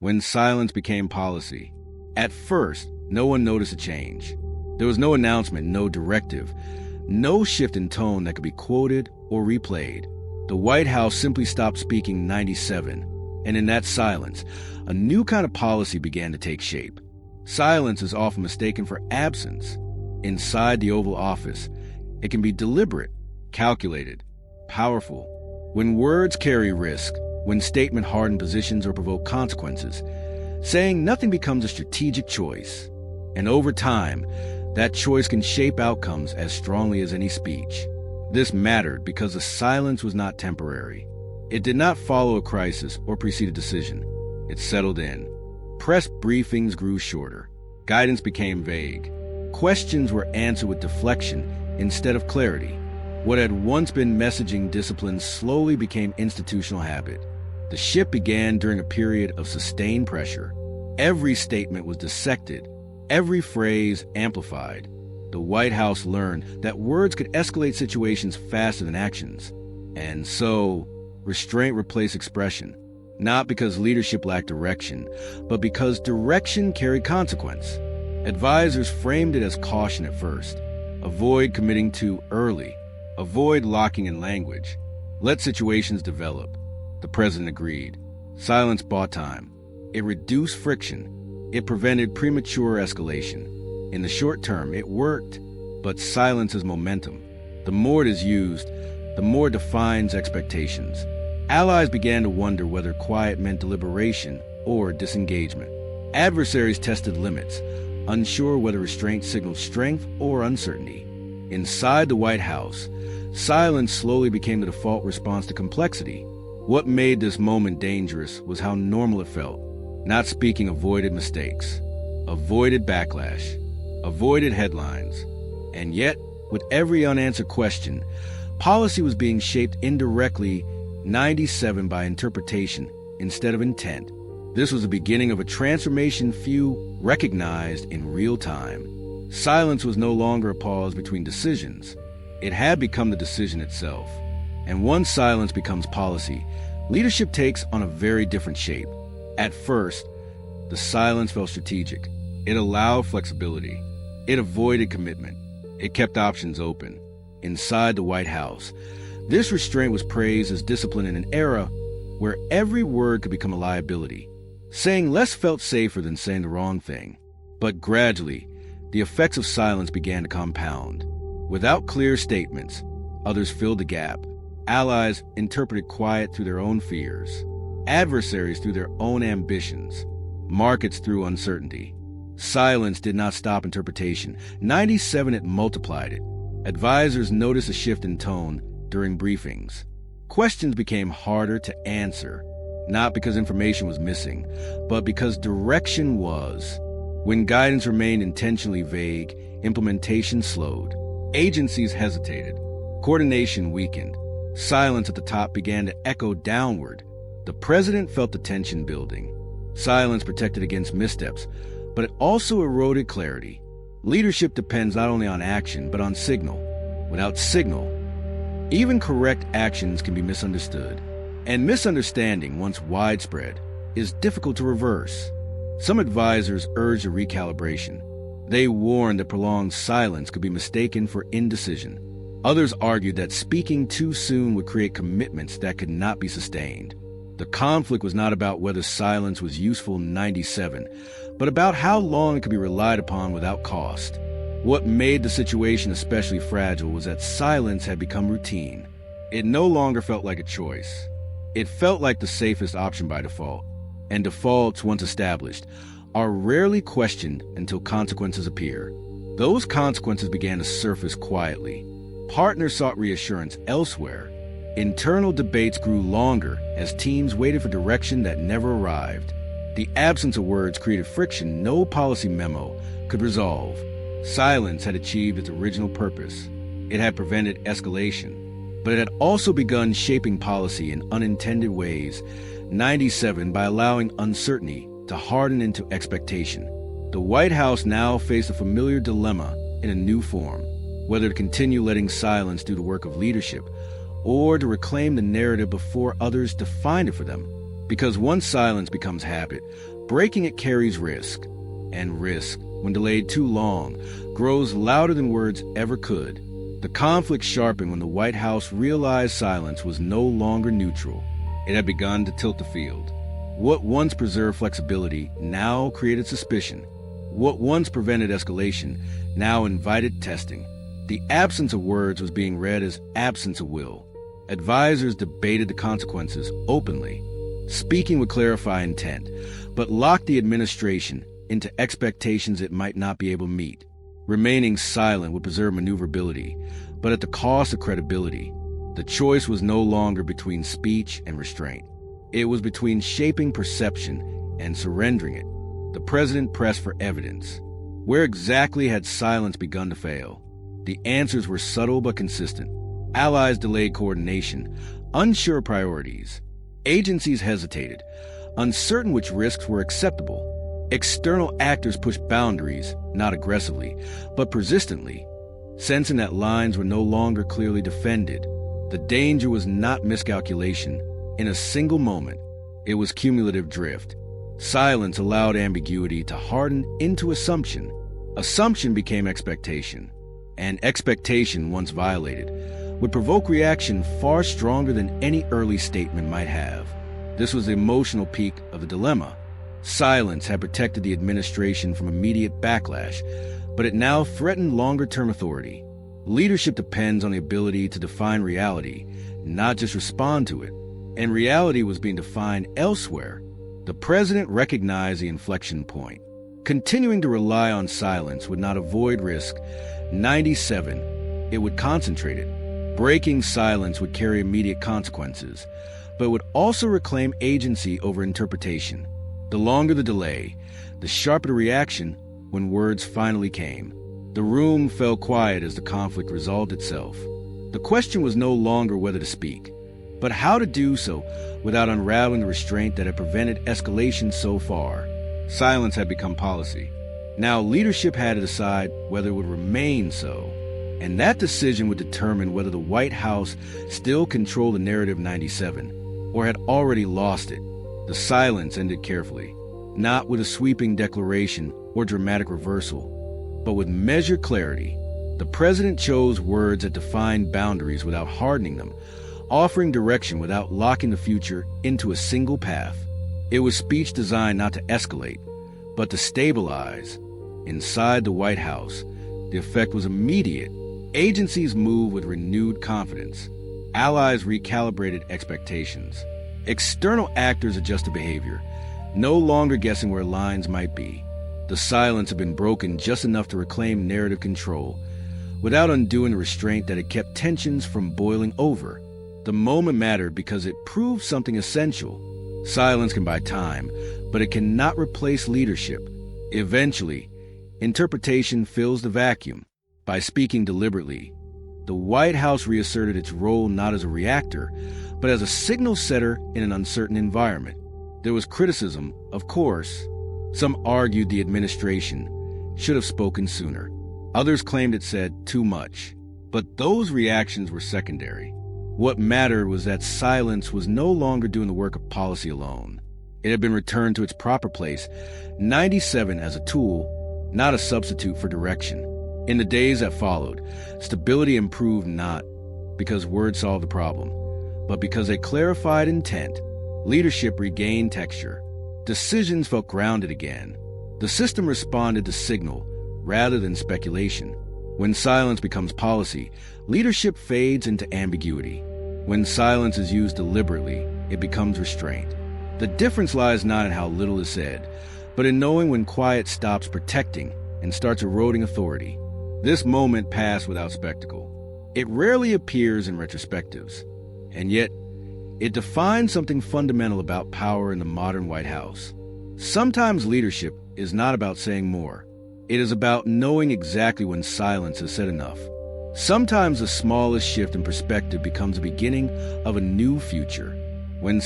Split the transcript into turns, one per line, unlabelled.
when silence became policy. At first, no one noticed a change. There was no announcement, no directive, no shift in tone that could be quoted or replayed. The White House simply stopped speaking in 97, and in that silence, a new kind of policy began to take shape. Silence is often mistaken for absence. Inside the Oval Office, it can be deliberate, calculated, powerful. When words carry risk, when statements harden positions or provoke consequences, saying nothing becomes a strategic choice. And over time, that choice can shape outcomes as strongly as any speech. This mattered because the silence was not temporary. It did not follow a crisis or precede a decision. It settled in. Press briefings grew shorter. Guidance became vague. Questions were answered with deflection instead of clarity. What had once been messaging discipline slowly became institutional habit. The shift began during a period of sustained pressure. Every statement was dissected, every phrase amplified. The White House learned that words could escalate situations faster than actions. And so, restraint replaced expression, not because leadership lacked direction, but because direction carried consequence. Advisors framed it as caution at first. Avoid committing too early. Avoid locking in language. Let situations develop. The president agreed. Silence bought time. It reduced friction. It prevented premature escalation. In the short term, it worked, but silence is momentum. The more it is used, the more it defines expectations. Allies began to wonder whether quiet meant deliberation or disengagement. Adversaries tested limits, unsure whether restraint signaled strength or uncertainty. Inside the White House, silence slowly became the default response to complexity. What made this moment dangerous was how normal it felt. Not speaking avoided mistakes, avoided backlash, avoided headlines. And yet, with every unanswered question, policy was being shaped indirectly 97 by interpretation instead of intent. This was the beginning of a transformation few recognized in real time. Silence was no longer a pause between decisions. It had become the decision itself. And once silence becomes policy, leadership takes on a very different shape. At first, the silence felt strategic. It allowed flexibility. It avoided commitment. It kept options open. Inside the White House, this restraint was praised as discipline in an era where every word could become a liability. Saying less felt safer than saying the wrong thing. But gradually, the effects of silence began to compound. Without clear statements, others filled the gap. Allies interpreted quiet through their own fears. Adversaries through their own ambitions. Markets through uncertainty. Silence did not stop interpretation. 97, it multiplied it. Advisors noticed a shift in tone during briefings. Questions became harder to answer, not because information was missing, but because direction was. When guidance remained intentionally vague, implementation slowed. Agencies hesitated. Coordination weakened. Silence at the top began to echo downward. The president felt the tension building. Silence protected against missteps, but it also eroded clarity. Leadership depends not only on action, but on signal. Without signal, even correct actions can be misunderstood. And misunderstanding, once widespread, is difficult to reverse. Some advisors urged a recalibration. They warned that prolonged silence could be mistaken for indecision. Others argued that speaking too soon would create commitments that could not be sustained. The conflict was not about whether silence was useful in 97, but about how long it could be relied upon without cost. What made the situation especially fragile was that silence had become routine. It no longer felt like a choice. It felt like the safest option by default. And defaults, once established, are rarely questioned until consequences appear. Those consequences began to surface quietly. Partners sought reassurance elsewhere. Internal debates grew longer as teams waited for direction that never arrived. The absence of words created friction no policy memo could resolve. Silence had achieved its original purpose. It had prevented escalation, but it had also begun shaping policy in unintended ways. 97 by allowing uncertainty to harden into expectation. The White House now faced a familiar dilemma in a new form, whether to continue letting silence do the work of leadership or to reclaim the narrative before others defined it for them. Because once silence becomes habit, breaking it carries risk. And risk, when delayed too long, grows louder than words ever could. The conflict sharpened when the White House realized silence was no longer neutral. It had begun to tilt the field. What once preserved flexibility now created suspicion. What once prevented escalation now invited testing. The absence of words was being read as absence of will. Advisors debated the consequences openly. Speaking would clarify intent, but lock the administration into expectations it might not be able to meet. Remaining silent would preserve maneuverability, but at the cost of credibility. The choice was no longer between speech and restraint. It was between shaping perception and surrendering it. The president pressed for evidence. Where exactly had silence begun to fail? The answers were subtle but consistent. Allies delayed coordination, unsure priorities. Agencies hesitated, uncertain which risks were acceptable. External actors pushed boundaries, not aggressively, but persistently, sensing that lines were no longer clearly defended. The danger was not miscalculation. In a single moment, it was cumulative drift. Silence allowed ambiguity to harden into assumption. Assumption became expectation. And expectation, once violated, would provoke reaction far stronger than any early statement might have. This was the emotional peak of the dilemma. Silence had protected the administration from immediate backlash, but it now threatened longer-term authority. Leadership depends on the ability to define reality, not just respond to it. And reality was being defined elsewhere. The president recognized the inflection point. Continuing to rely on silence would not avoid risk. 97, it would concentrate it. Breaking silence would carry immediate consequences, but would also reclaim agency over interpretation. The longer the delay, the sharper the reaction when words finally came. The room fell quiet as the conflict resolved itself. The question was no longer whether to speak, but how to do so without unraveling the restraint that had prevented escalation so far. Silence had become policy. Now leadership had to decide whether it would remain so. And that decision would determine whether the White House still controlled the narrative 97, or had already lost it. The silence ended carefully, not with a sweeping declaration or dramatic reversal, but with measured clarity. The president chose words that defined boundaries without hardening them, offering direction without locking the future into a single path. It was speech designed not to escalate, but to stabilize. Inside the White House, the effect was immediate. Agencies moved with renewed confidence. Allies recalibrated expectations. External actors adjusted behavior, no longer guessing where lines might be. The silence had been broken just enough to reclaim narrative control, without undoing the restraint that had kept tensions from boiling over. The moment mattered because it proved something essential. Silence can buy time, but it cannot replace leadership. Eventually, interpretation fills the vacuum. By speaking deliberately, the White House reasserted its role not as a reactor, but as a signal setter in an uncertain environment. There was criticism, of course. Some argued the administration should have spoken sooner. Others claimed it said too much. But those reactions were secondary. What mattered was that silence was no longer doing the work of policy alone. It had been returned to its proper place, 97 as a tool, not a substitute for direction. In the days that followed, stability improved not because words solved the problem, but because they clarified intent. Leadership regained texture. Decisions felt grounded again. The system responded to signal rather than speculation. When silence becomes policy, leadership fades into ambiguity. When silence is used deliberately, it becomes restraint. The difference lies not in how little is said, but in knowing when quiet stops protecting and starts eroding authority. This moment passed without spectacle. It rarely appears in retrospectives, and yet it defines something fundamental about power in the modern White House. Sometimes leadership is not about saying more. It is about knowing exactly when silence has said enough. Sometimes the smallest shift in perspective becomes the beginning of a new future. When